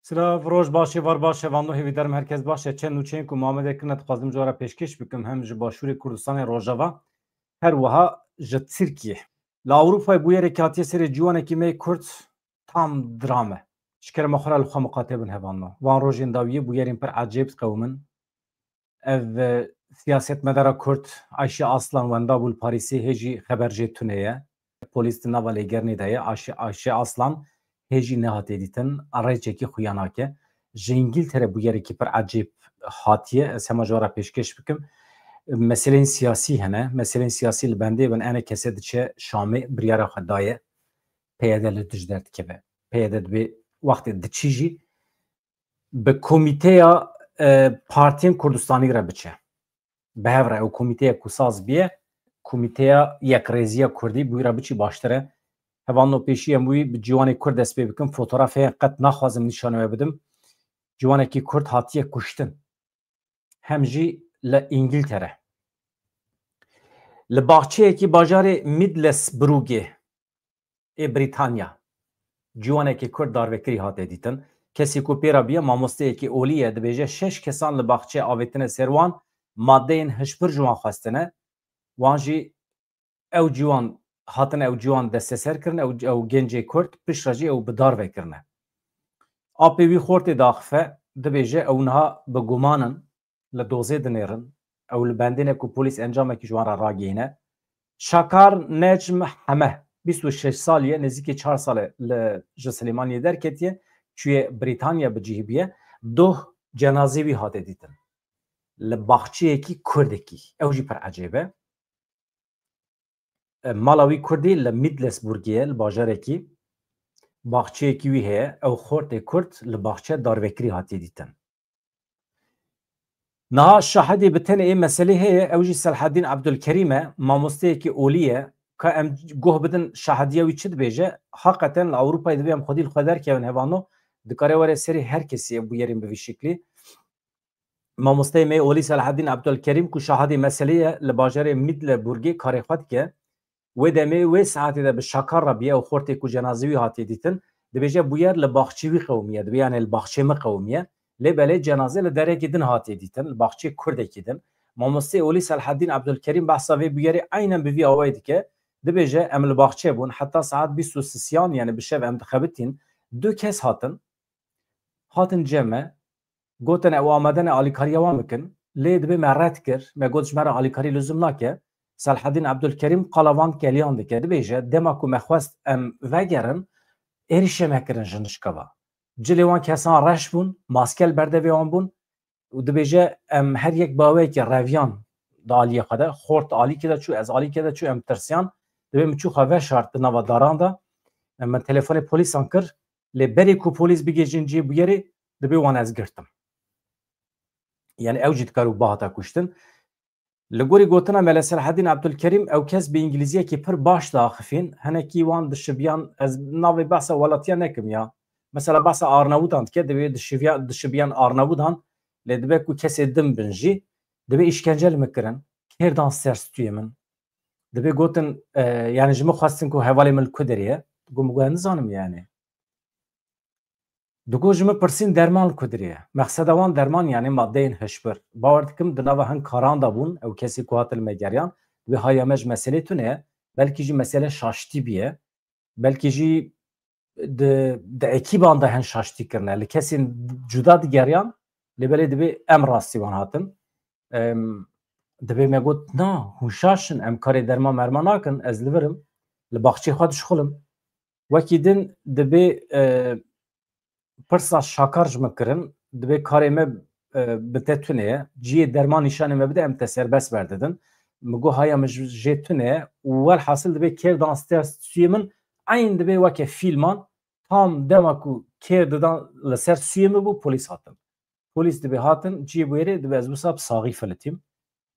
Sıra Roj başı var başı vanlı heviderim herkes başı çen uçen ku Muhammed Ekrine tıkazdım jara peşkeş bikim hem ji başuri Kurdistanê Rojava her wiha ji Tirkiye. Li Avrupayê bu yere katiye serê ciwanekî me Kurd tam drame. Ji kerema xwe re li xwe miqatebin hevanno. Van rojên dawiyê bu yerên pir ecêb qewmin. Ev siyasetmedara Kurd Ayşe Aslan wenda bû li Parîsê hêjî xeber jê tune ye. Polîs di nava lêgernê de ye Ayşe Aslan hêjî nehatê dîtin arayçekî xuyanake. Ji İngiltere bu yerekî pir ecêb hatiye ez hema ji we re pêşkêş bikim. Meseleyên siyasî hene. Meseleyên siyasî li bendê bin ene kese diçe Şamê biryara xwe daye. PYD li dijber dikeve. PYD dibê wextê diçî jî bi komîteya partiyên Kurdistanî re biçe. Bi hev re ew komîteya ku saz biye komîteya Yekrêziya Kurdî bû re biçî baştir e. Hevanno pêşî em wî bi ciwanê Kurd dest pê bikim fotoğrafê qet naxwazim nîşane we bidim. Ciwanekî Kurd hatiye kuştin. Hem jî li İngiltere. Li baxçeyekî bajarê Middlesbroughê ê Brîtanya ciwanekî Kurd darvekirî hate dîtin. Kesî ku pêra biye mamosteyekî olî ye dibêje 6 kesan li baxçeyê avêtine ser wan maddeyên hişbir ji wan xwestine. Wan jî ew ciwan hatine ew ciwan desteser kirin ew gencê Kurd piştre jî ew bi dar vekirine. Apê wî xortê daxife dibêje ew niha bi gumanin li dozê dinêrin. Ew li bendêne ku polîs encamekî ji wan re ragihîne. Şakar Necm Hemeh 26 saliye nêzîkî 4 sale li ji Silêmaniyê derketiye çûye Brîtanya bicihîbiye doh cenazê wî hate dîtin. Li baxçeyekî Kurdekî ew jî pir ecêb e. Mala wî Kurdî li Middlesbroughê li bajarekî baxçeyekî wî heye ew xortê Kurd li baxçe darvekirî hatiye dîtin. Niha şahidê bi tenê ê meselê heye ew jî Selhedîn Ebdulkerîm e mamosteyekî olî ye ka em goh bidin şahidiya wî çi dibêje heqeten li Ewropayê divê em xwedî li xwe derkevin hevano dikare were serê her kesî bu yerên bi vî şeklî. Mamosteyê me olî Selhedîn Ebdulkerîm ku şahidê meselê ye li bajarê Middlesbroughê karê xwe dike. Wê demê wê saetê de bi şakar re biye ew xortê ku cenazê wî hatiye dîtin dibêje bu yer li baxçê wî qewmiye dibe yani li baxçê me qewmiye. Lê belê cenazê li derekê din hatiye dîtin li baxçê Kurdekî din. Mamosteyê olî Selhedîn Ebdulkerîm behsa vê bûyerê aynen bi vî awayê dike. Dibêje em li baxçê bûn heta saet 23 yani bi şev em dixebitîn 2 kes hatin cem gotin ew amadene alîkariya wan bikin. Lê dibê me red kir me got ji me re alîkarî lûzum nake. Selhedîn Ebdulkerîm qala wan keliyan dike dibêje dema ku me xwest em vegerin êrişê me kirin ji nişkeva. Cilê wan kesan reş bûn maskel berdevê wan bûn û dibêje em her yek baweyekî reviyan da aliyê xwe de xort alîkê de çû ez alîkê de çû em tirsiyan dibê min çû xwe veşart di nava daran da em min telefonê polîsan kir lê berê ku polîs bigêjin cî bu yerê dibê wan ez girtim. Yani ew jî dikar û bahata kuştin. Li gorî gotina me li Selhedîn Ebdulkerîm ew kes bi îngilîziyekî pir baş daxifîn henekî wan dişibiyan ez navê behsa welatiya nekim ya. Mesela behsa Arnavûdan dike divê dişibiyan Arnavûdan lê dibe ku kesê din bin jî dibe îşkence li min kirin kêr dan ser stûyê min dibe gotin yani ji min xwestin ku hevalê min li ku derê got nizanim yani. Digot ji min pirsîn derman li ku derê mexseda wan derman yani maddeyên hişbir. Bawer dikim di nava hin karan da bûn ew kesî ku hat li me geriyan ve haya me ji meselê tune ye belkî jî mesele şaştî biye belkî jî di ekîban da hin şaştî kirine li kesên cuda digeriyan lê belê dibê em rastî wan hatin dibê me got na hûn şaşin em karê derman merman nakin ez li virim li baxçê xwe dişixulim wekî din dibê pirsa şakar ji min kirin dibê karê me bi te tune ye ciyê derman nîşanê me bide em te serbest berdidin min got haya min jê tune ye û welhasil dibê kêr dan stûyê min eyn dibê weke fîlman tam dema ku kêr didan li ser stûyê min bû polîs hatin. Polîs dibê hatin ciyê bu yerê dibe ez wisa bi saxî filitîm.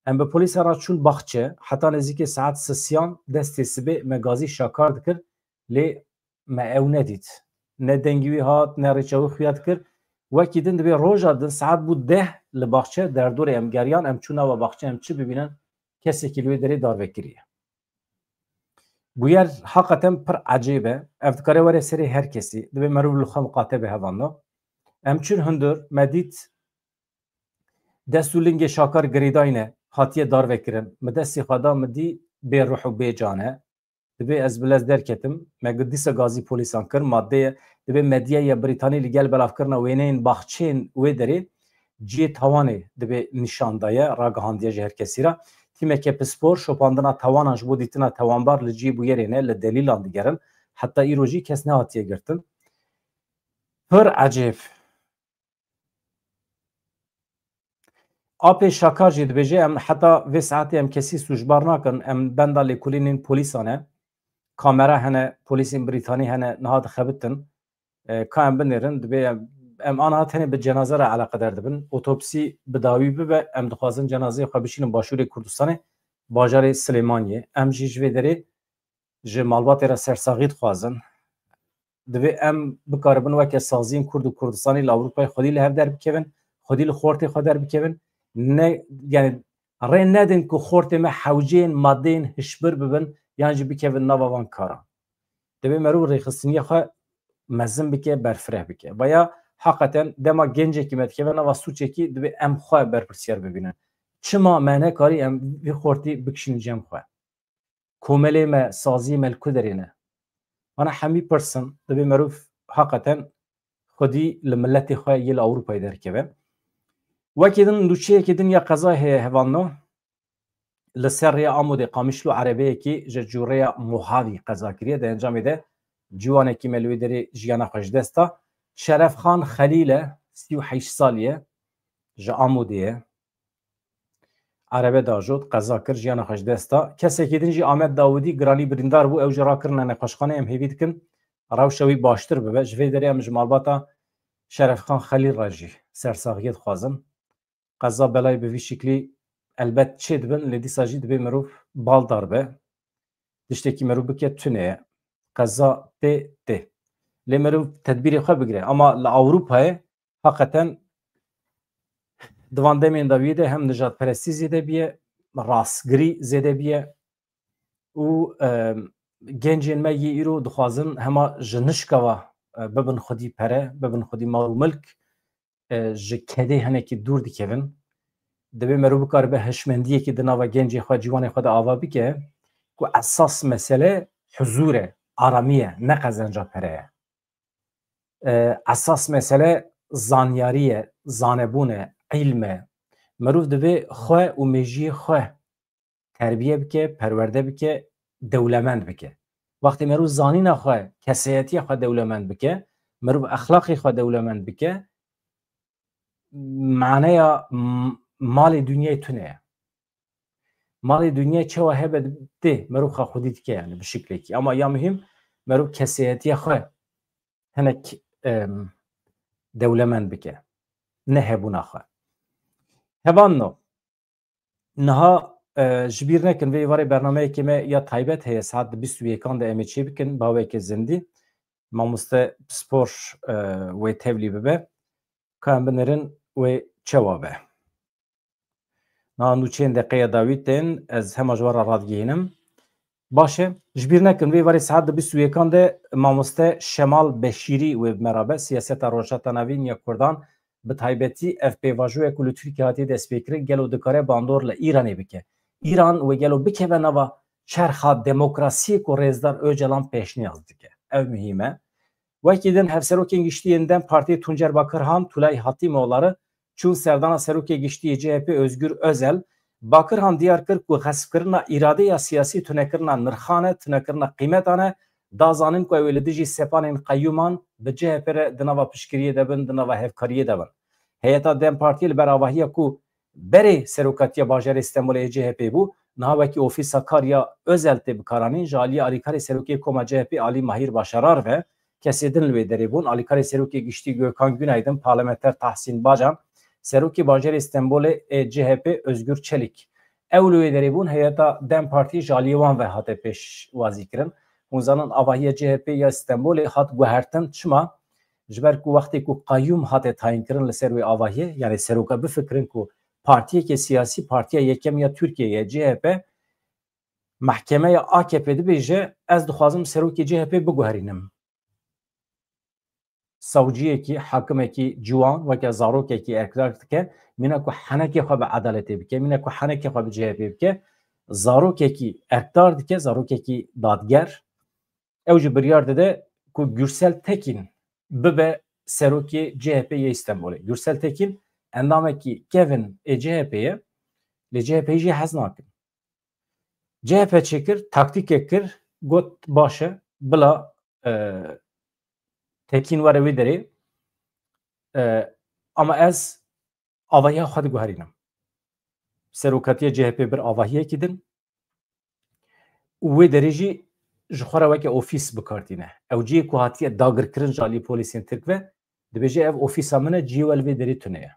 Em bi polîsa re çûn baxçe heta nêzîkî saet 3 destê sibê me gazî şakar dikir lê me ew nedît. Ne dengî wî hat ne rêça wî xuya dikir. Wekî din dibê roja din saet bû 10 li baxçe derdorê em geriyan em çû nava baxçe em çi bibînin kesekî li wê derê darvekirî ye. Bu yer heqeten pir ecêb e. Ev dikare were serê her kesî. Dibê merû li xwe miqatebe hevanno. ام چون هندر مدید دستولینگ شاکر گریداینه هاتیه دار وکرن مدستی خدا مدی بی روح و بی جانه دبی از بلز درکتم مگدیس گازی پلیسان کر ماده دبی مدیا یا بریتانی لگل بلاف کرنا وینین باخچین و دری جی توانه دبی نشاندایه راگهاندیه جهر کسی را تیم که پسپور شوپاندنا توانش بود دیتنا توانبار لجی بویرینه لدلیلان دیگرن حتی ایروجی کس نه هاتیه گرتن هر عجیب آپ شاکار جید بجه ام حتی و ساعتی ام کسی سوجبار نکن ام بندا لیکولینین پولیسانه کامرا هنه پولیسین بریتانی هنه نهاد خبتن که ام بنیرن دبی ام آنها تنه به جنازه را علاقه دردبن اوتوپسی بداوی به ام دخوازن جنازه خواه بشین باشور کردستان باجار سلیمانیه ام جیجوی داری جمالبات را سرساغید خوازن دبی ام بکاربن وکه سازین کرد و کردستانی لاوروپای خودی لحب در بکیون خودی لخورتی خود در بکیون نه یعنی ری ندین که خورت ما حوجین مادین هشبر ببن یعنی جی بکیون نووان کارا دبی مرو ریخستنی خواه مزن بکه برفره بکه و یا حقیقتا دما گنجه که مدکیون و سوچه که دبی ام خواه برپرسیار ببینن چما معنی کاری ام وی خورتی بکشین جم خواه کومله ما سازی ملکو درینه انا حمی پرسن دبی مروف حقیقتا خودی لملت خواه یل اوروپای درکبه وكيدن دوشيه كيدن يا قضاء هوانو لسريا عمود قامشلو عربيه كي جوريا محاوي قضا كريه ده انجام ده جوانه كي ملوي دري جيانا خوش دستا شرف خان خليله 38 ساليه ج عموديه عربه داجود قضا كر جيانا خوش دستا كسي كيدن جي احمد داودي گراني بريندار بو او جرا كرنا نقاشخانه ام هيويد كن راوشوي باشتر به جوي دري ام جمالباتا شرف خان خليل راجي سرساغيت خوازم قضا بلای به وی شکلی البته چه دبن لدی ساجی دبی مروف بال داربه دشته کی مروف بکه تونه قضا ته لی مروف تدبیری خواه بگیره اما لأوروپا حقیقتا دوان دمین داویده هم نجات پرستی زیده بیه راستگری زیده بیه و گنجین ما یه ایرو دخوازن هما جنشکوا ببن خودی پره ببن خودی مال و ملک جکده هنه که دور دیکهون دبی مرو بکار به هشمندیه که دناوا گنجی خواه جوان خود آوا بکه که اساس مسئله حضوره آرامیه نه قزنجا پره اساس مسئله زانیاریه زانبونه علمه مروف دبی خواه و میجی خواه تربیه بکه پرورده بکه دولمند بکه وقتی مرو زانین خواه کسیتی خواه دولمند بکه مرو اخلاقی خواه دولمند بکه معنی مال دنیای تونه مال دنیا چه و هبه ده مرو خواه خودید که یعنی به شکلی که اما یا مهم مرو کسیتی خواه هنک دولمند بکه نه هبونا خواه هبان نو نها جبیر نکن وی واری برنامه که ما یا تایبت هی ساعت 21 ده امی چی بکن باوی که زندی ما مسته سپور و تبلی ببه که بنرن و چوابه نانو چند دقیقه داویدن از همه جوار رادگینم باشه جبیر نکن وی واری ساعت 21 ده ما مسته شمال بشیری و مرابه سیاست روشت نوین یا کردان به تایبتی اف پی واژوی کل ترکیه هاتی دست فکری گلو دکاره باندور ل ایرانی بکه ایران و گلو بکه و نوا چرخا دموکراسی کو رزدار öcalan پیشنیاز دیگه ev mühime وکیدن هفسروکین گشتییnden parti Tuncer Bakırhan Tulay Hatimoğulları çun serdana seruke giştiye CHP Özgür Özel Bakırhan diyar kır ku xaskirna irade ya siyasi tünekirna nırxane tünekirna kıymetane dazanın ku evledici sepanin kayyuman به CHP دنوا پشکریه دبن دنوا هفکاریه دبن هیئتا دم پارتی برآواهی کو بری سروکاتیا باجر استانبول CHP بو نهاوکی اوفیسا کاریا özel بکارانین جالی الیکاری سروکی کما CHP Ali Mahir Başarar ve kesedin lideribun alikari seruki gişti Gökhan Günaydın parlamenter Tahsin Bacan seruki bajer İstanbul CHP Özgür Çelik evlu lideribun heyeta Dem Parti Jalivan ve hate peş vazikirin Hunzanın avahiye CHP ya İstanbul hat guhertin çma jber ku vakti ku qayyum hate tayin kirin li servi avahiye yani seruka bi fikrin ku partiye ke siyasi partiye yekem ya Türkiye CHP mahkemeye AKP'de beje ez dixwazim seruki CHP biguherinim سوجیەکی حاکمێکی جوان وەکە زارۆکێکی ئەرکدار دکە مینە کو حەنەکی خوا بە عەدالەتێ بکە مینە کو حەنەکی خوا بجێ پێ بکە زارۆکێکی ئەرکدار دکە زارۆکێکی دادگەر ئەو ji biryar dide ku Gürsel Tekin bibe serokê CHP'ye İstanbul'e. Gürsel Tekin endamekî kevin CHP'ye li CHP jî hez nakin. CHP çekir, taktikê kir, got baş e bila Tekin were wê derê ama ez avahiya xwe diguherînim. Seroketiya CHP bir avahiyekî din û wê derê jî ji xwe re weke ofîs bikartîne. Ew ciyê ku hatiye dagirkirin ji alî polîsên Tirk ve dibêje ev ofîsa min e ciyê wel vê derê tune ye.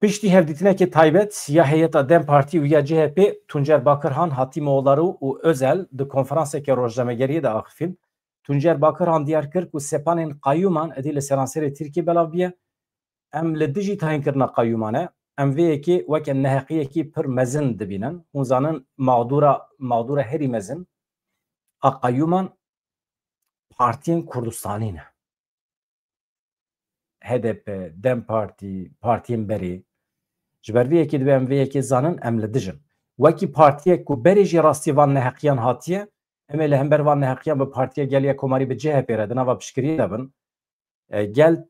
Piştî hevdîtinekê taybet ya heyeta Dem Partî û ya CHP Tuncer Bakırhan, Hatîmoğulları û Özel di konferanseke rojnamegeriyê de axivîn. Tuncer Bakırhan diyar kir ku sepanên qayyûman edî li seranserê Tirkiye belav biye. Em li dijî tayinkirina qayyûman e em vê yekê weke neheqiyekî pir mezin dibînin. Hûn zanin mağdura herî mezin a qayyûman partiyên Kurdistanî ne. HDP, Dem Partî, partiyên berê ji ber vê yekê dibe em vê yekê zanin em li dijin. Wekî partiyek ku berê jî rastî van neheqiyan hatiye em ê li hember van neheqiyan bi partiya geliya Komarî bi CHP re di nava piştgiriyê de bin. Gel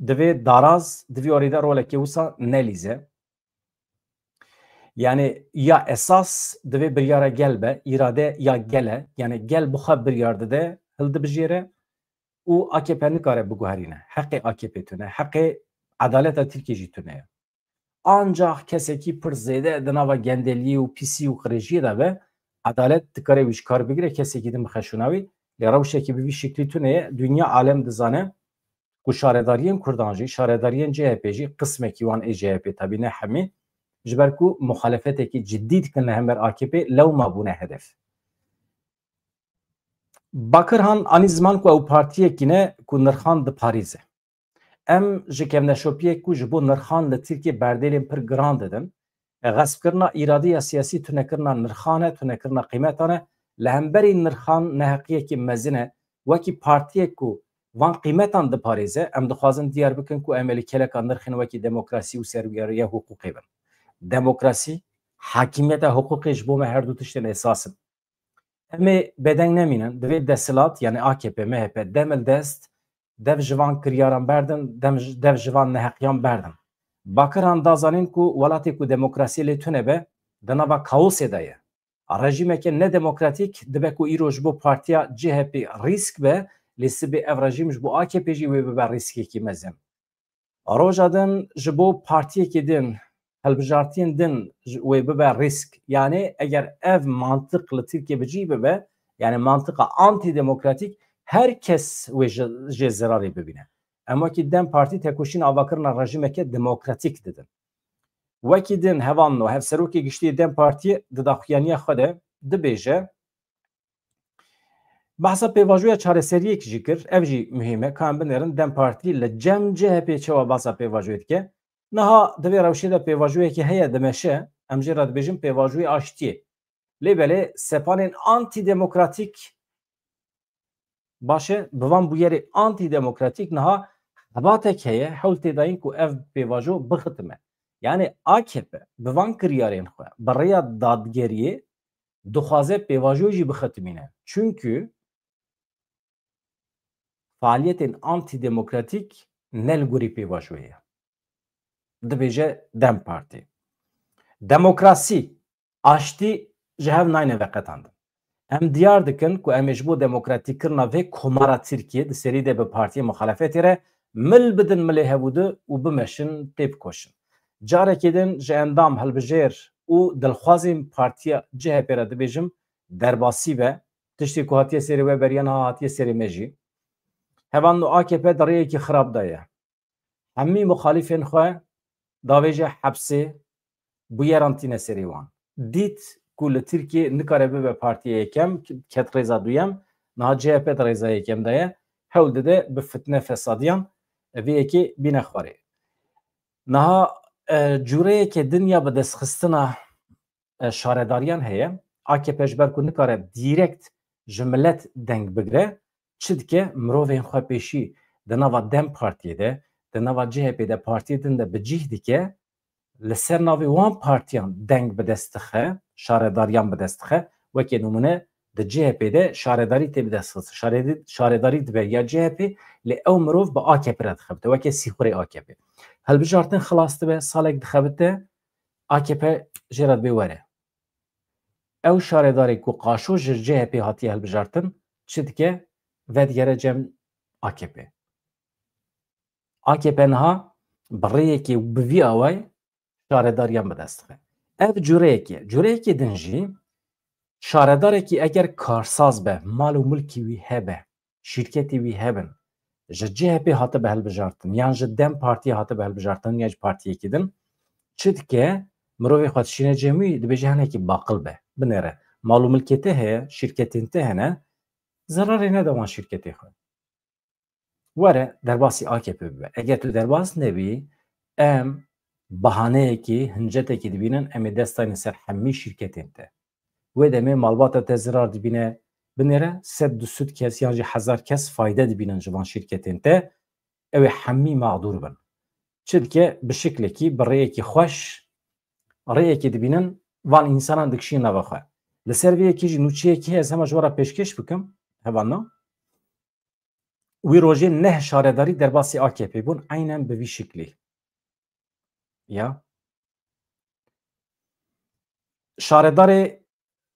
divê daraz divê orî de rolekê wisa nelîze. Yani ya esas divê biryara gel be, irade ya gele, yani gel bixwe biryar dide hil dibijêre û AKP nikare biguherîne. Heqê AKP tune, heqê adaleta Tirkiye jî tune ye. Ancak kesekî pir zêde di nava gendeliyê û pîsî û qirêjiyê de be adalet dikare wî ji kar bigire kesekî din bixeşûna wî lê rewşekî bi vî şeklî tune ye dünya alem dizane ku şaredariyên Kurdan jî şaredariyên CHP jî qismekî wan ê CHP tabii ne hemî ji ber ku muhalefetekî ciddî dikin li hember AKP lewma bûne hedef. Bakırhan anî ziman ku ew partiyekî ne ku nirxan diparize. Em ji kevneşopiyek ku ji bo nirxan li Tirkiye berdêlên pir giran didin. Xespkirina îradiya siyasî tunekirina nirxan e, tunekirina qîmetan e li hemberî nirxan neheqiyekî mezin e wekî partiyek ku van qîmetan diparêze em dixwazin diyar bikin ku em ê li keleka nirxên wekî demokrasî û serwiyariya hukûqê bin. Demokrasî, hakimiyeta hukûqê ji bo me her du tiştên esas in. Em ê bedeng nemînin divê desilat yani AKP, MHP demil dest dev ji van kiryaran berdin, dev ji van neheqiyan berdin. Bakırhan dazanîn ku welatê ku demokrasî lê tune be di nava kaosê de ye. Rejîmeke nedemokratîk dibe ku îro ji bo partiya CHP rîsk be lê sibê ev rejîm ji bo AKP jî wê bibe rîskekî mezin. Roja din ji bo partiyekê din helbijartiyên din wê bibe rîsk. Yani eger ev mantık li Tirkiye bicî bibe yani mantıka antidemokratik herkes wê jê zerarê bibîne. Em wekî Dem Partî tekoşîna avakirina rejîmeke demokratîk didin. Wekî din hevan no hevserokê giştî Dem Partî di daxuyaniya xwe de dibêje behsa pêvajoya çareseriyekî jî kir ev jî muhîm e ka em binerin Dem Partî li cem CHP çawa behsa pêvajoyê dike. Niha divê rewşê de pêvajoyekî heye dimeşe em jê re dibêjin pêvajoyê aştiyê. Lê belê sepanên antidemokratik baş e bi van bûyerê antidemokratik niha hebatek heye hewl tê dayîn ku ev pêvajo bixitime. Yani AKP bi van kiryarên xwe bi rêya dadgeriyê dixwaze pêvajoyê jî bixitimîne. Çünkü faaliyetên antidemokratik ne li gorî pêvajoyê ye. Dibêje Dem Partî. Demokrasî aştî ji hev nayne veqetandin. Em diyar dikin ku em ê ji bo demokratîkkirina vê komara Tirkiye di serî de bi partiyê muxalefetê re mil bidin milê hevûdû û bimeşin tê bikoşin. Carekê din ji endam hilbijêr û dilxwazên partiya CHP re dibêjim derbasî be tiştê ku hatiye serê we beriyan ha hatiye serê me jî. Hevan no AKP di rêyekî xirab de ye. Hemî muxalîfên xwe davêje hepsê bûyeran tîne serê wan. Dît ku li Tirkiye nikare bibe partiya yekem ket rêza duyem niha CHP de rêza yekem de ye hewl dide bi fitne fesadiyan vê yekê bîne xwarê. Niha cûreyeke din ya bi destxistina şaredariyan heye AKP ji ber ku nikare dîrekt ji millet deng bigire çi dike mirovên xwe pêşî di nava Dem Partiye de di nava CHP de partiyê din de bi cih dike li ser navê wan partiyan deng bi dest dixe şaredariyan bi dest dixe wekî numune di CHP de şaredarî tê bi dest xist şaredarî dibe ya CHP lê ew mirov bi AKP re dixebite wekî sîxurê AKP hilbijartin xilas dibe salek dixebite AKP jê re dibê were ew şaredarê ku qaşo ji CHP hatiye hilbijartin çi dike vedigere cem AKP AKP niha bi rêyekê bi vî awayê şaredariyan bi dest dixe ev cureyekê din jî şaredarekî eger karsaz be mal û mulkî wî hebe şîrketê wî hebin ji CHP hatibe hilbijartin yan ji Dem Partiye hatibe hilbijartin ya ji partiyekî din çi dike mirovê xwe dişîne cem wî dibêje hinekî baqil be binêre mal û milkê te heye şîrketên te hene zerarê nede wan şîrketê xwe were derbasî AKP bibe eger tu derbas nebî em bahaneyekî hincetekî dibînin em ê destayînin ser hemî şîrketên te wê demê malbata te zirar dibîne binêre sed du sûd kes yan jî hezar kes fayde dibînin ji van şîrketên te ew ê hemî mağdûr bin çi dike bi şiklekî bi rêyekî xweş rêyekê dibînin van însanan dikişîn nava xwe li ser vê yekî jî nûçeyekî ez hema ji we re pêşkêş bikim hevalna wî rojê neh şaredarî derbasî AKP bûn aynen bi vî şiklî ya şaredarê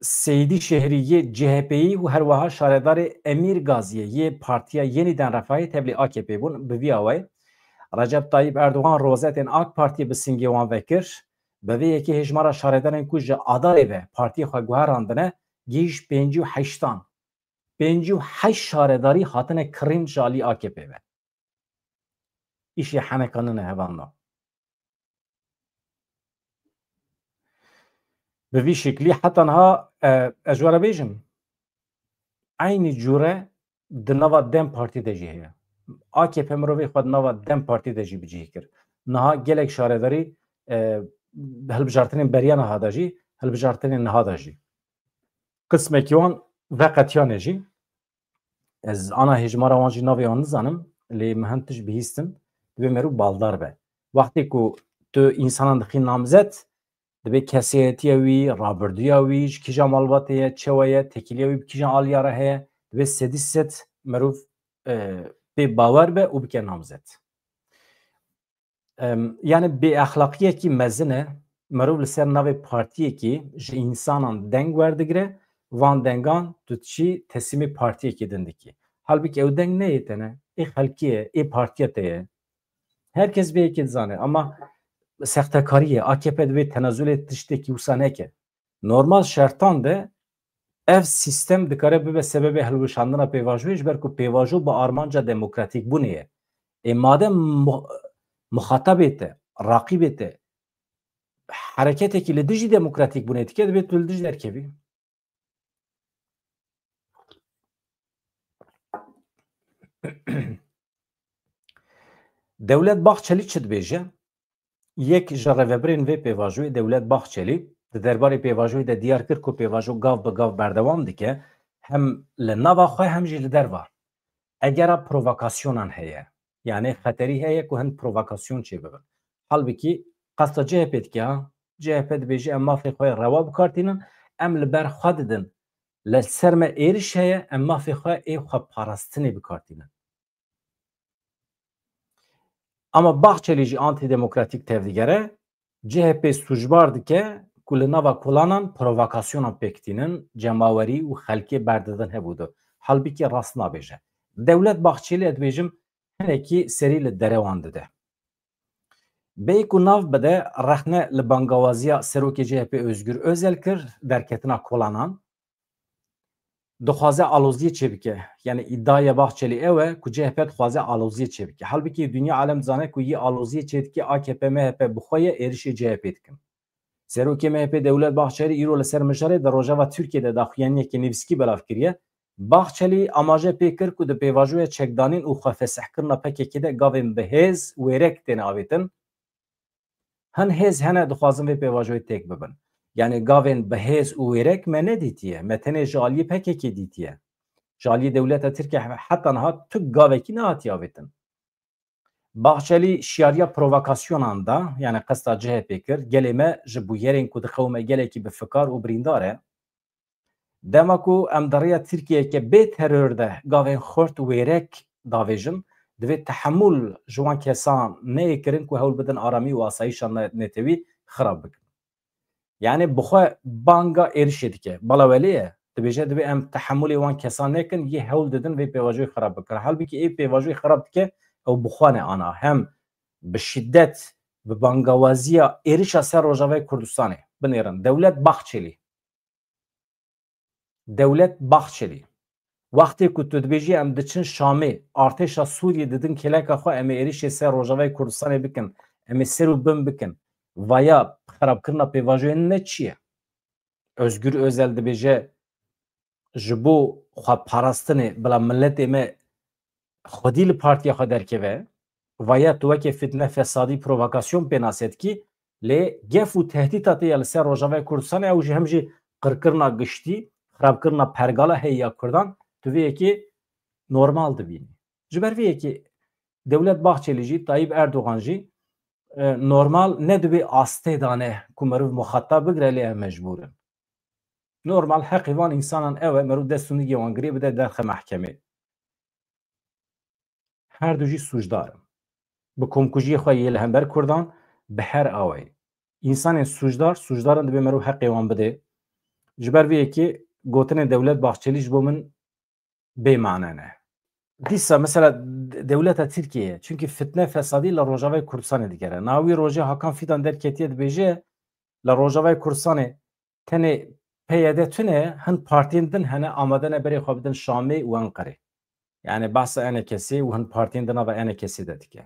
Seyidî Şehrî CHP'yî û her wiha şaredarê Emîr Gaziye yê Partiya Yenîden Refahê tevlî AKP bûn bi vî awayê Recep Tayyip Erdogan rozetên AK Partiye bi singê wan vekir bi vê yekê hejmara şaredarên ku ji adayê ve partiyê xwe guherandine gîj 58 58 şaredarî hatine kirin ji alî AKP ve îşê henekan ne hevanna bi vî şeklî heta niha ez ji we re bêjim aynî cure di nava Dem Partî de jî heye AKP mirovê xwe di nava Dem Partî de jî bicih kir niha gelek şaredarî hilbijartinên beriya niha de jî hilbijartinên niha de jî qismekî wan veqetiyan jî ez ana hejmara wan jî navê wan nizanim lê min hin tişt bihîstin dibe merû baldar be wextê ku tu însanan dixîn namzet dibe kesiyetiya wî rabirdiya wî ji kîja malbatê ye çewe ye tekîliya wî bi kîjan aliya re heye dibe sedî sed merûv pê bawer be û bike namzet yani bêexlaqiyekî mezin e merûv li ser navê partiyekî ji însanan deng werdigire van dengan tu çî teslîmê partiyekê din dikî halbikî ew deng neyê te ne ê xelkî ye ê partiya te ye herkes vê yekê dizane ama sextekarî ye AKP divê tenezulê tiştekî wisa neke normal şertan de ev sistem dikare bibe sebebê hilweşandina pêvajoyê ji ber ku pêvajo bi armanca demokratîk bûnê ye ê madem muxatabê te raqîbê te hereketekî li dijî demokratîk bûnê dike divê tu li dij derkevî Dewlet Bahçeli çi dibêje yek ji revebirên vê pêvajoyê Dewlet Bahçeli di derbarê pêvajoyê de diyar kir ku pêvajo gav bi gav berdewam dike hem li nava xwe hem jî li derva egera provokasyonan heye yani xeterî heye ku hin provokasyon çê bibin halbikî qasta CHP dike ha CHP dibêje em mafê xwe rewa bikartînin em li ber xwe didin li ser me êriş heye em mafê xwe ê xwe parastinê bikartînin ama Bahçeli jî antidemokratik tevdigere CHP sucbar dike ku li nava kulanan provokasyonan pêktînin cemawerî û xelkê berdidin hebûdu halbikî rast nabêje Dewlet Bahçeli ez dibêjim hinekî serî li dere wan dide bê ku nav bide rexne li bangawaziya serokê CHP Özgür Özel kir derketina kolanan dixwaze aloziyê çêbike yani îddiaya Bahçeli ew e ku CHP dixwaze aloziyê çêbike halbikî dünya alem dizane ku yî aloziyê çêdike AKP MHP bi xwe ye êrişê CHP dikin serokê MHP Dewlet Bahçeli îro li ser mijarê di rojava Tirkiyeyê de daxuyaniyekê nivîskî belav kiriye Bahçeli amaje pê kir ku di pêvajoya çekdanîn û xwefesehkirina PKK de gavên bi hêz wêrek tên avêtin hin hêz hene dixwazin vê pêvajoyê têk bibin yani gavên bi hêz û wêrek me nedîtiye me tenê ji aliyê PKK dîtiye جالی دولت ترکیه حتی نها تو گاوکی نهات یاویتن باخچلی شیاریا پرووکاسیونان دا یعنی قصد CHP کر گلمه جبویرین کود قومه گلکی به فکر و برینداره دماکو ام دریا ترکیه که به ترور ده گاوین خورت ویرک داویجن دوی تحمل جوان کسان نه کرن که هول بدن آرامی و آسایشان نتوی خراب بکن یعنی بخوا بانگا ارشید که بلاولیه دبیجه دوی ام تحمل وان کسان نکن یه هول دادن وی پیواجوی خراب بکن حال بی که ای پیواجوی خراب که او بخوانه آنها هم به شدت به بانگوازی ارش سر روجاوی کردستانه بنیرن دولت بخشلی وقتی که تو دبیجی ام دچن شامی ارتش سوریه ددن کلک خو ام ارش سر روجاوی کردستانه بکن ام سرو بم بکن و یا خراب کردن پیواجوی نه چیه özgür özel dibêje ji bo xwe parastinê bila milletê me xwedî li partiya xwe derkeve vaya tu wekê fitne fesadî provokasyon pê nasedkî lê gef û tehdîta tê ya li ser Rojavayê Kurdistanê ew ji hem jî qirkirina giştî xirabkirina pergala heyya Kurdan tu vê yekê normal dibînî ji ber vê yekê Dewlet Bahçeli jî Tayyip Erdogan jî normal ne dibê astê dane ku meriv muxatab bigire lê ev mecbûrin normal heqî van însanan ew e meriv destûnîgê wan girê bide derxe mehkemê her du jî sûcdar bi komkujiyê xwe yê li hember Kurdan bi her awayî însanên sûcdaran dibe meriv heqê wan bide ji ber vê yekê gotinê Dewlet Bahçelî ji bo min bêmane ne dîsa mesela Dewleta Tirkiye çünkü fitne fesadî li Rojavayê Kurdistanê digere navî rojê Hakan Fidan derketiye dibêje li Rojavayê Kurdistanê tenê PYD tune hin partiyên din hene amade ne berê xwe bidin Şamê û Enqerê yani bahsa enekesî û hin partiyên di nava enekesî de dike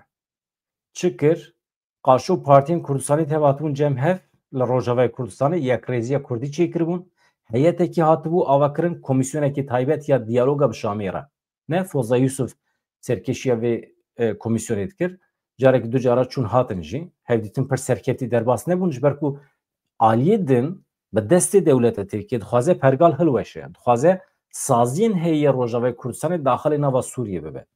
çi kir qaşo partiyên Kurdistanê tev hatibûn cem hev li Rojavayê Kurdistanê yekrêziya Kurdî çêkiribûn heyetekî hatibû avakirin komisyonekî taybet ya diyaloga bi Şamê re ne Foza Yusuf serkeşiya vê komisyonê dikir carekî du cara çûn hatin jî hevdîtin pir serketî derbas nebûn ji ber ku aliyê din bi destê Dewleta Tirkiye dixwaze pergal hilweşe dixwaze saziyên heyya Rojavayê Kurdistanê daxilê nava Sûriyê bibe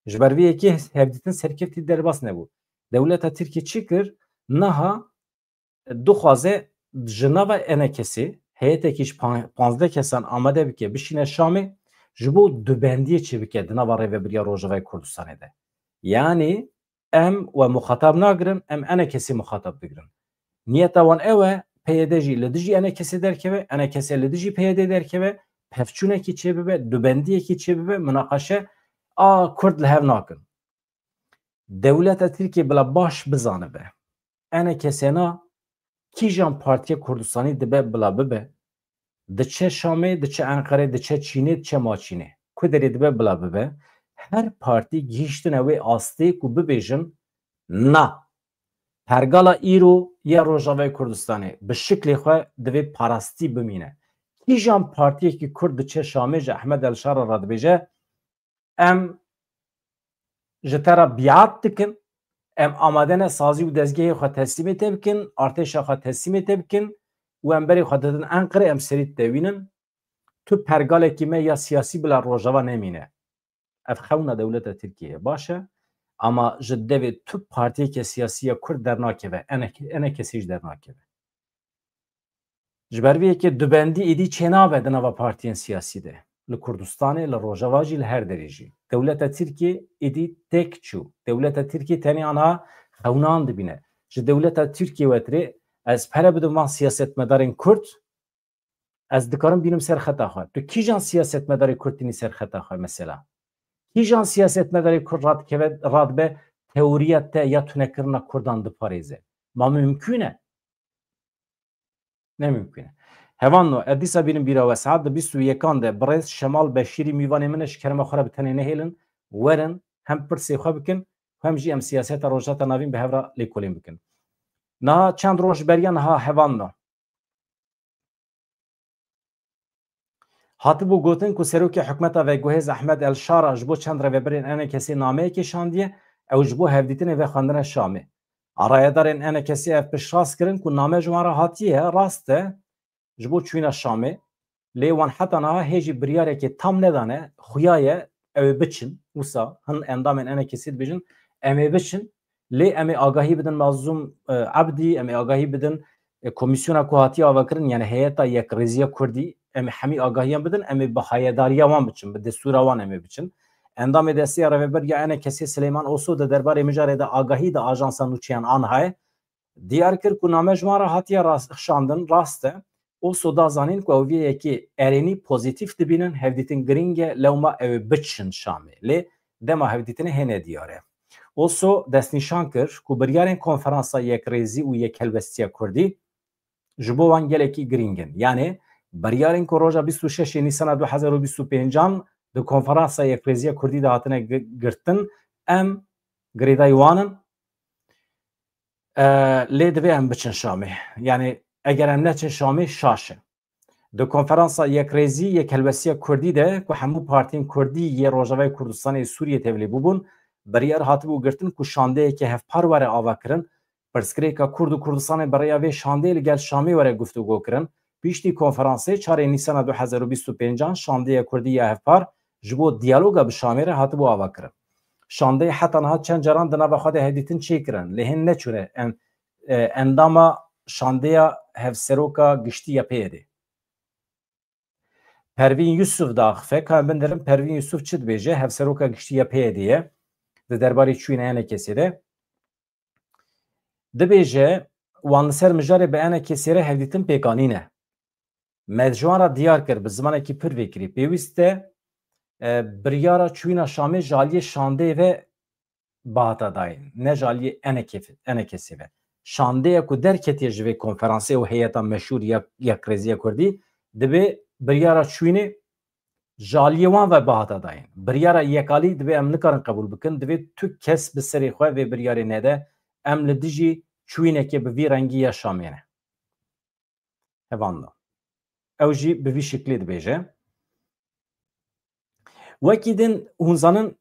ji ber vê yekê hevdîtin serketî derbas nebû Dewleta Tirkiye çi kir niha dixwaze ji nava enekesî heyetekî ji 15 kesan amade bike bişîne Şamê ji bo dubendiyê çê bike di nava rêveberiya Rojavayê Kurdistanê de yani em we muxatab nagirin em enekesî muxatab digirin niyeta wan ew e PYD jî li dijî enekesê derkeve enekesê li dijî PYD derkeve pevçûnekî çê bibe dubendiyekî çê bibe münaqeşe a Kurd li hev nakin Dewleta Tirkiye bila baş bizanibe enekesê na kîjan Partiya Kurdistanî dibe bila bibe diçe Şamê diçe Enqerê diçe Çînê diçe Maçînê ku derê dibe bila bibe her partî gihîştine wê astê ku bibêjin na pergala îro ya Rojavayê Kurdistanê bi şiklê xwe divê parastî bimîne kîjan partiyekî Kurd diçe Şamê ji Ehmed Elşara re dibêje em ji te re biat dikin em amade ne sazî û dezgehê xwe teslîmê te bikin artêşa xwe teslîmê te bikin û em berê xwe didin Enqerê em serî devînin tu pergalekî me ya siyasî bila Rojava nemîne ev xewna Dewleta Tirkiye baş e ama ji devê tu partiyeke siyasî ya Kurd dernakeve enekesî ji dernakeve ji ber vê yekê dubendî êdî çê nabe di nava partiyên siyasî de li Kurdistanê li Rojava jî li her derê jî Dewleta Tirkiye êdî tek çû Dewleta Tirkiye tenê anha xewnan dibîne ji Dewleta Tirkiye wetirê ez pere bidim van siyasetmedarên Kurd ez dikarim bînim ser xeta xwe tu kîjan siyasetmedarê Kurd tînî ser xeta xwe mesela kîjan siyasetmedarê Kurd radibe teoriya te ya tunekirina Kurdan diparêze ma mümkün e ne mümkün e hevan no dîsa bînim bîra we saet di 21 de birêz Şemal Beşîrî mêvanê min e ji kerema xwe re bi tenê nehêlin werin hem pirsê xwe bikin hem jî em siyaseta rojata navîn bi hev re lêkolîn bikin niha çend roj beriya niha hevan no hatibû gotin ku serokê hikûmeta veguhêz Ehmed Elşara ji bo çend rêveberên enekesî nameyekê şandiye ew ji bo hevdîtinê ve xwendina Şamê arayedarên enekesî ev piştrast kirin ku name ji wan re hatiye rast e ji bo çûna Şamê لێ وان حتا نها هێژی بریارێکی tam nedane xuyaye ew ê biçin wisa hin endamên enekesî dibêjin em ê biçin lê em ê agahî bidin Mazlûm Ebdî em ê agahî bidin komisyona ku hatiye avakirin yani heyeta Yekrêziya Kurdî em ê hemî agahiyan bidin em ê bi hayedariya wan biçin bi destûra wan em ê biçin endamê desteya Rêveberiya Enekesî Silêman Oso di derbarê mijarê de agahî de ajansa nûçiyan an haye diyar kir ku name ji wan re hatiye xişandin rast e Oso da zanîn ku ew vê yekê erênî pozîtîf dibînin hevdîtin giring e lewma ew ê biçin Şamê lê dema hevdîtinê hêne diyar e Oso destnîşan kir ku biryarên konferansa Yekrêzî û Yekhelbestiya Kurdî ji bo wan gelekî giring in yani biryarên ku roja 26 Nîsana 2025 di konferansa Yekrêziya Kurdî de hatine girtin em girêdayî wan in lê divê em biçin Şamê yani eger em neçin Şamê şaş e di konferansa Yekrêzî Yekhelbestiya Kurdî de ku hemû partiyên Kurdî yê Rojavayê Kurdistanê Sûriyê tevlî bûbûn biryar hatibû girtin ku şandeyekê hevpar were avakirin pirsgirêka Kurd û Kurdistanê berya vê şandeyê li gel Şamê were guftûgû kirin piştî konferansê çarê Nîsana 2025 şandeya Kurdî ya hevpar ji bo diyaloga bi Şamê re hatibû avakirin şandeyê heta niha çend caran di nava xwe de hevdîtin çêkirin lê hin neçûne endama şandeya hevseroka giştî ya pêyê Pervîn Yusuf da axife ka em bindirin Pervîn Yusuf çi dibêje hevseroka giştî ya pêyê ye di derbarê çûyîna Enekesê de dibêje wan li ser mijarê bi Enekesê re hevdîtin pêkanîne me ji wan re diyar kir bi zimanekî pir vêkirî pêwîst e biryara çûyîna Şamê ji aliyê şandeyê ve bahata dayîn ne ji aliyê Enekesê ve şandeya ku derketiye ji vê konferansê û heyeta meşhûr Yekrêziya Kurdî dibe biryara çûyînê ji aliyê wan ve bahata dayîn biryara yekalî dibe em nikarin qebûl bikin divê tu kes bi serê xwe vê biryarê nede em li dijî çûyînekê bi vî rengî ya Şamê ne hevan da ew jî bi vî şiklê dibêje wekî din hûn zanin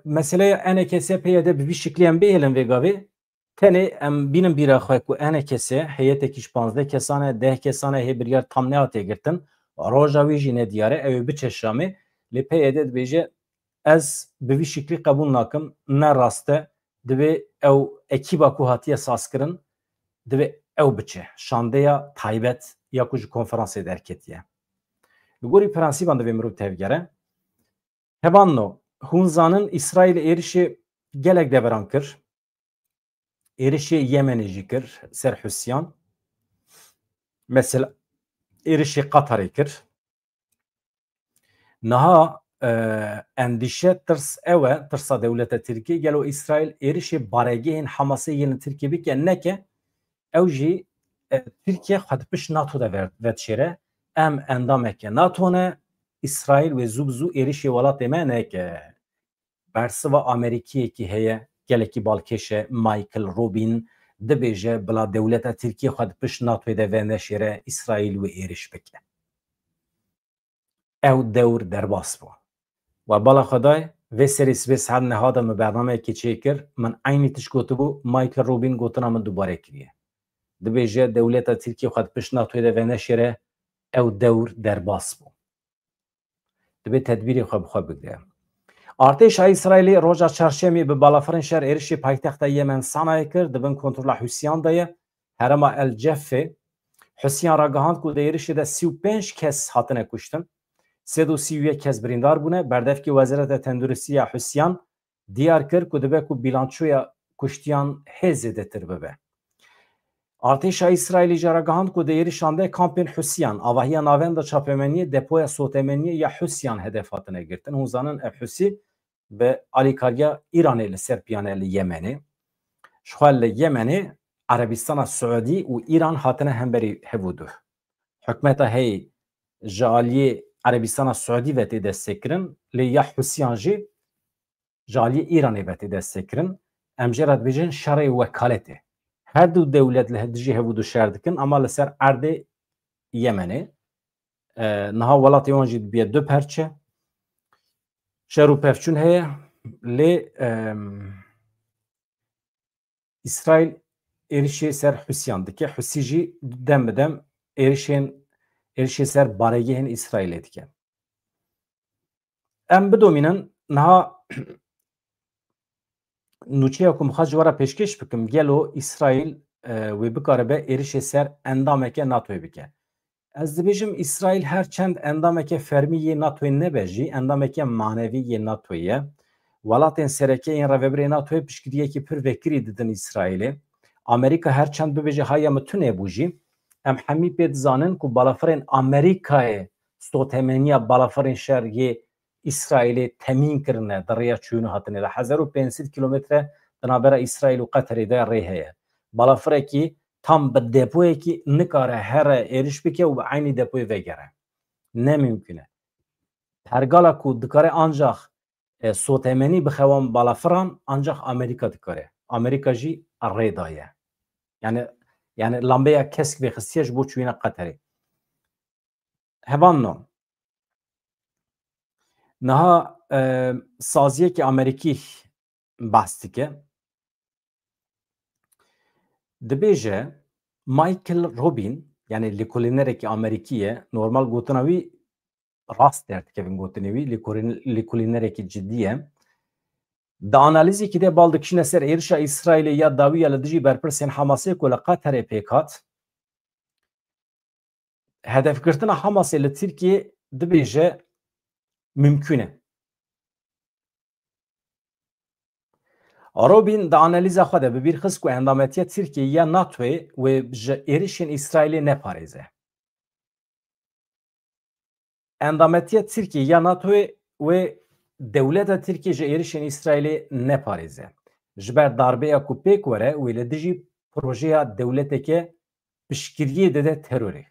meseleya Enekesê pêye de bi vî şiklê em bêhêlin vê gavê tenê em bînin bîra xwe ku Enekesê heyetekî ji 15 kesan e 10 kesan e hê biryar tam nehatiye girtin roja wî jî ne diyar e ew ê biçe Şamê lê pêyê de dibêje ez bi vî şiklî qebûl nakim ne rast e divê ew ekîba ku hatiye saskirin divê ew biçe şandeya taybet ya ku ji konferansê derketiye li gorî prensîban divê mirov tevgere hevanno hûn zanin İsraîlê êrişê gelek deveran kir êrişê Yemenê jî kir ser Husyan mesela êrişê Qatarê kir niha endişe tirs ew e tirsa dewleta Tirkiye gelo İsraîl êrişê baregehên Hamasê yên li Tirkiye bike neke ew jî Tirkiye xwe dipiş NATO de vedişêre em endameke NATO ne İsraîl wê zû bi zû êrişê welatê me neke bersiva Amerîkiyekî heye gelekî balkêş e Michael Robin dibêje bila dewleta Tirkiye xwe dipiş NATOyê de veneşêre İsraîl wê êriş bike ew dewr derbas bû we bala xwedayê vê serî sibê saet neha de min bernameyekê çêkir min eynî tişt gotibû Michael Robin gotina min dubare kiriye dibêje dewleta Tirkiye xwe dipiş NATOyê de veneşêre ew dewr derbas bû dibe tedbîrê xwe bi xwe bigire Artêşa İsraîlê roja çarşemê bi balafirên şer êrişê paytexta Yemen Sanayê kir dibin kontrola Husyan de ye herema El Ceffê Husyan ragihand ku di êrişê de 35 kes hatine kuştin 331 kes birîndar bûne berdevkî Wezareta Tenduristiya Husyan diyar kir ku dibe ku bîlançoya kuştiyan hê zêdetir bibe Artêşa İsraîlê jî ragihand ku di êrişan de kampên Husyan avahiya navenda çapemeniyê depoya sotemeniyê ya Husyan hedef hatine girtin hûn zanin ev Husî bi alîkariya İranê li ser piyane li Yemenê ji xwe li Yemenê Erebistana Siûdî û İran hatine hemberî hevû hikûmeta heyê ji aliyê Erebistana Siûdî ve tê destsekirin lê ya Husyan jî ji aliyê İranê ve tê destsekirin em jê re dibêjin şerê wekaletê her du dewlet li dijî hevû şer dikin ama li ser erdê Yemenê niha welatê wan jî dibiye du perçe şer û pevçûn heye lê İsraîl êrişê ser Husyan dike Husî jî dem bi dem êrişên êrişê ser baregehên İsraîlê dike. Em bidomînin niha nûçeya ku mixwast ji we re pêşkêş bikim gelo İsraîl wê bikaribe êrişê ser endameke NATOyê bike. Ez dibêjim İsraîl herçend endameke fermî yê NATOyê nebe jî endameke manevî yê NATOyê ye. Welatên serekeyên revebirê NATOyê piştgiriyekî pir vekirî didin İsraîlê. Amerîka herçend bibêje haya min tune bû jî em hemî pê dizanin ku balafirên Amerîkayê stotemeniya balafirên şer yê İsraîlê temîn kirine di rêya çûyînê hatine de 1500 kilometre di navbera İsraîl û Qeterê de rê heye. Balafirekî tam bi depoyekî nikare here êriş bike û bi aynî depoyê vegere. Nemümkün e. Pergala ku dikare ancak sotemenî bixewan balafiran ancak Amerîka dikare. Amerîka jî rê daye. Yani lambeya kesk vêxistiye ji bo çûyîna Qeterê. Hevan no. Niha saziyekî Amerîkî behs dike. Dibêje Michael Robin yani lêkolînerekî Amerîkî ye normal gotina wî rast derdikevin gotinê wî lêkolînerekî ciddî ye. Di analîzekî de bal dikişîne ser êrişa İsraîlê ya dawî ya li dijî berpirsên Hamasê ku li Qeterê pêk hat. Hedefgirtina Hamasê li Tirkiyê dibêje mümkün e. Robin di analîza xwe de bi bîr xist ku endametiya Tirkiye ya NATOyê wê ji êrişên İsraîlê neparêze. Endametiya Tirkiye ya NATOyê wê dewleta Tirkiye ji êrişên İsraîlê neparêze. Ji ber darbeya ku pêk were wê li dijî projeya dewleteke piştgiriyê dide terorê.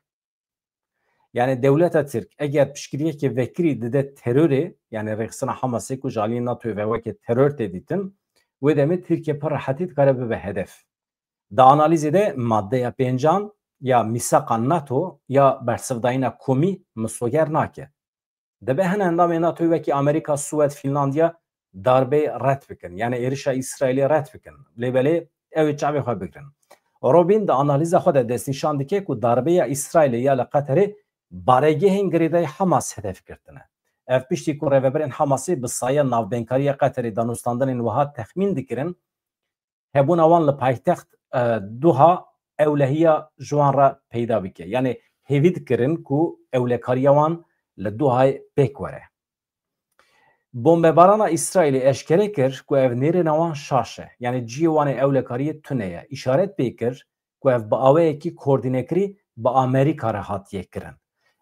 Yani dewleta Tirk eger piştgiriyekê vekirî dide terorê yani rêxistina Hamasê ku ji aliyê NATOyê ve wekî teror tê dîtin wê demê Tirkiye pir rehetî dikare bibe hedef. Di analîzê de maddeya pêncan ya mîsaka NATO ya bersivdayîna komî misoger nake. Dibe hin endamê NATOyê wekî Amerîka, Swêd, Fînlandiya darbeyê red bikin. Yani êrişa İsraîlê red bikin. Lêbelê ew ê çavê xwe bigirin. Robin di analîza xwe de destnîşan dike ku darbeya İsraîlê ya li Qeterê baregehên girêdayî Hamas hedef girtine. Ev piştî ku revebirên Hamasê bi saya navbênkariya Qeterê danûstandinên wiha texmîn dikirin hebûna wan li paytext Doha ewlehiya ji wan re peyda bike. Yani hêvî dikirin ku ewlekariya wan li Dohayê pêk were. Bombebarana İsraîlê eşkere kir ku ev nêrîna wan şaş e. Yani ciyê wan ê ewlekariyê tune ye. İşaret pê kir ku ev bi awayekî koordînekirî bi Amerîka re hatiye kirin.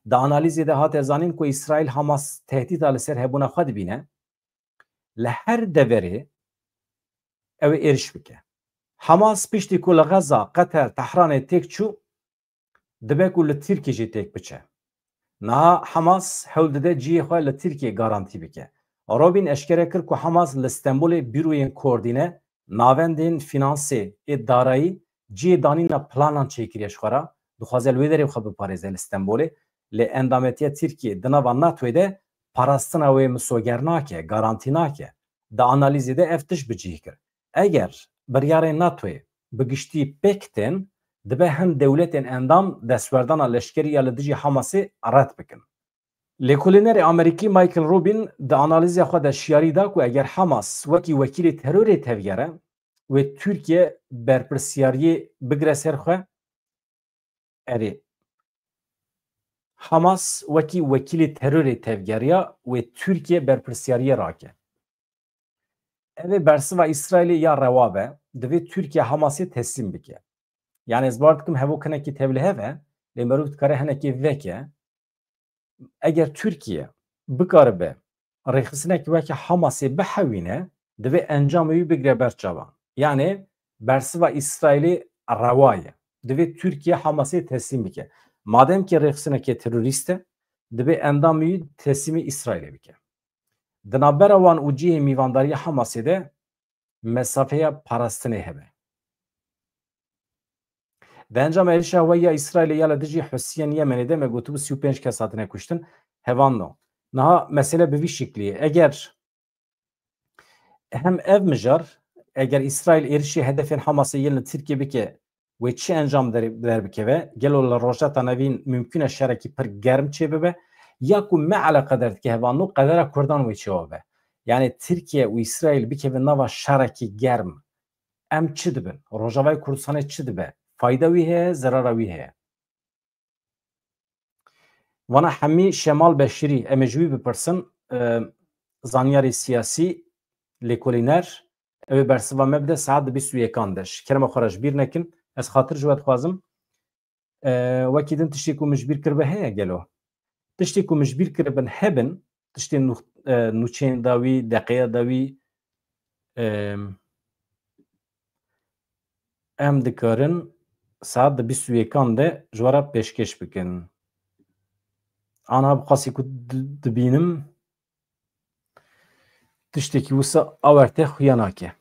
Di analîzê de hate zanîn ku İsraîl Hamas tehdîta li ser hebûna xwe dibîne. Li her deverê ew ê êriş bike. Hamas piştî ku li Gaza, Qeter, Tehranê têk çû dibe ku li Tirkiye jî têk biçe. Niha Hamas hewl dide ciyê xwe li Tirkiye garantî bike. Robin eşkere kir ku Hamas li Stenbolê bîroyên koordîne, navendên finansê ê darayî ciyê danîna planan çêkiriye ji xwe re dixwaze li wê derê xwe biparêze li Stenbolê lê endametiya Tirkiye di nava NATOyê de parastina wê misoger nake, garantî nake. Di analîzê de ev tişt bicih kir. Eger biryarên NATOyê bi giştî pêk tên dibe hin dewletên endam destwerdana leşkerî ya li dijî Hamasê red bikin. Lêkolînerê Amerîkî Michael Robin di analîza xwe de şiyarî da ku eger Hamas wekî wekîlê terorê tevgere wê Tirkiye berpirsyariyê bigire ser xwe erê. Hamas wekî wekîlê terorê tevgeriya wê Tirkiye berpirsyariyê rake. Ev ê bersiva İsraîlê ya rewa be divê Tirkiye Hamasê teslîm bike. Yani ez bar dikim hevokânekî tevlihev e lê merov dikare hinekî veke eger Tirkiye bikaribe rêxistinekî wekî Hamasê bihewîne divê encamê wî bigire ber çavan. Yani bersiva İsraîlê rewa ye. Divê Tirkiye Hamasê teslîm bike. Madem ki rêxistinekî terorîst e divê endamê wî teslîmê İsraîlê bike. Di navbera wan û cihê mîvandariya Hamasê de mesafeya parastinê hebe. Di encama êrişa we ya İsraîlê ya li dijî Husiyên Yemenê de me gotibû 35 kes hatine kuştin. Hevan no. Niha mesele bi vî şeklî ye. Eger hem ev mijar eger İsraîl êrişî hedefên Hamasê yên li Tirkiye bike و چی انجام در بکوه گلو لروجات نوین ممکنه شرکی پر گرم چه ببه یا کو ما علاقه دارد که هوانو قدر کردان و چه ببه یعنی ترکیه و اسرائیل بکوه نوا شرکی گرم ام چی دبن روجاوای کردستان چی دبه فایده ویه ضرر ویه وانا همی شمال بشری امجوی بپرسن زانیاری سیاسی لیکولینر او برسوا مبدا ساعت 21 دش کرم خرج بیر نکن از خاطر جواد خوازم وکی دن تشتی کو مجبیر کربه هیا گلو تشتی کو مجبیر کربن هبن تشتی نوچین داوی دقیقه داوی ام دکارن ساعت 21 ده جوارا پیشکش بکن آنها بقاسی کو دبینم تشتکی وسا آورته خویاناکه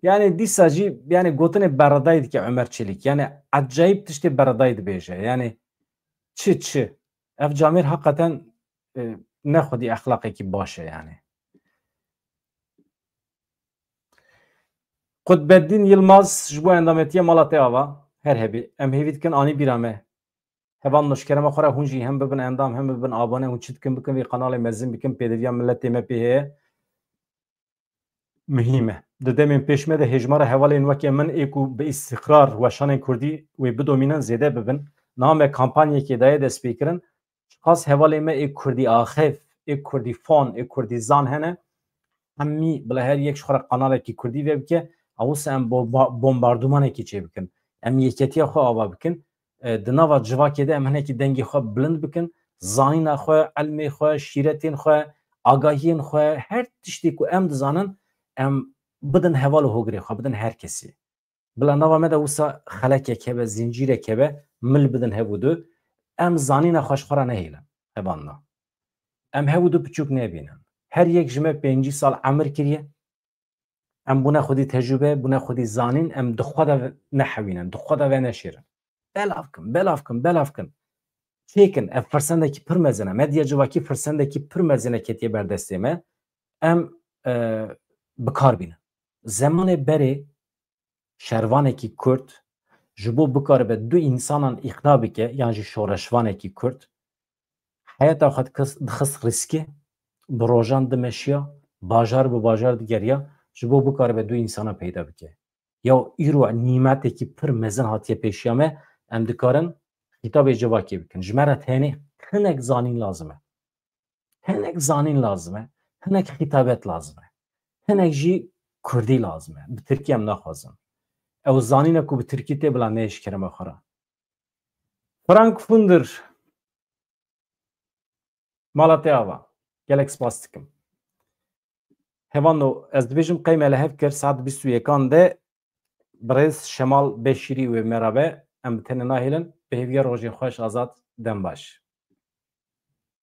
yani disaji yani gotine beradaydı ki Ömer Çelik yani acayip işte beradaydı beje yani çı ev camir hakikaten ne xudi ahlakı ki başe yani Kutbeddin Yılmaz bu endametiye Malatya ava her hebi em hevitkin ani birame hevan nuşkereme xora hunji hem bibin endam hem bibin abone hun çitkin bikin ve kanalê mezin bikin pêdiviya milletê me pê heye mühime. Dedemin peşme de hejmara hevalên wekê min ê ku bi istikrar weşanên Kurdî wê bidomînin zêde bibin. Name kampanyekê daye dest pê kirin. Xas hevalê me ê Kurdî axev, ê Kurdî fon, ê Kurdî zan hene. Hemî bila her yek ji xwe re kanalekî Kurdî vê bike. Awisa em bombardumanekî çê bikin. Em yeketiya xwe ava bikin. Di nava civakê de em hinekî dengê xwe bilind bikin. Zanîna xwe, elmê xwe, şîretên xwe, agahiyên xwe, her tiştê ku em dizanin em بدن هوال هوگری خو بدن هر کسی بلا نوا مده وسا خلک کبه زنجیر کبه مل بدن هودو ام زانینا خوشخوره نهیلن هباننا ام هودو بچوک نبینن her یک جمع 5 سال عمر کریه ام بنا خودی تجربه بنا خودی زانین ام دخوده نحوینن دخوده و نشیرن بلافکن چیکن اف فرسندکی پرمزنه مدیا جواکی فرسندکی پرمزنه کتیه بردستیمه ام بکار بینن زمان بری شروانه کی کرد جبو بکار به دو انسانان اقنا بکه یعنی شورشوانه کی کرد حیات آخد خس ریسکی بروجان دمشیا باجار به باجار دیگریا جبو بکار به دو انسان پیدا بکه یا ایرو نیمتی کی پر مزن هاتیه پیشیامه ام دکارن خطاب جواکی بکن جمرت هنی هنک زانین لازمه هنک خطابت لازمه هنک جی کردی لازمه به ترکیه هم نخوازم او زانینه که به ترکیه تی بلا نیش کرم اخرا فرانک فوندر مالاتي آوا گلک سپاس دکم هوانو از دبیجم قیمه لحف کر ساعت 21 ده برز شمال بشیری و مرابه ام تنه ناهیلن به هیویا روژین خوش آزاد دن باش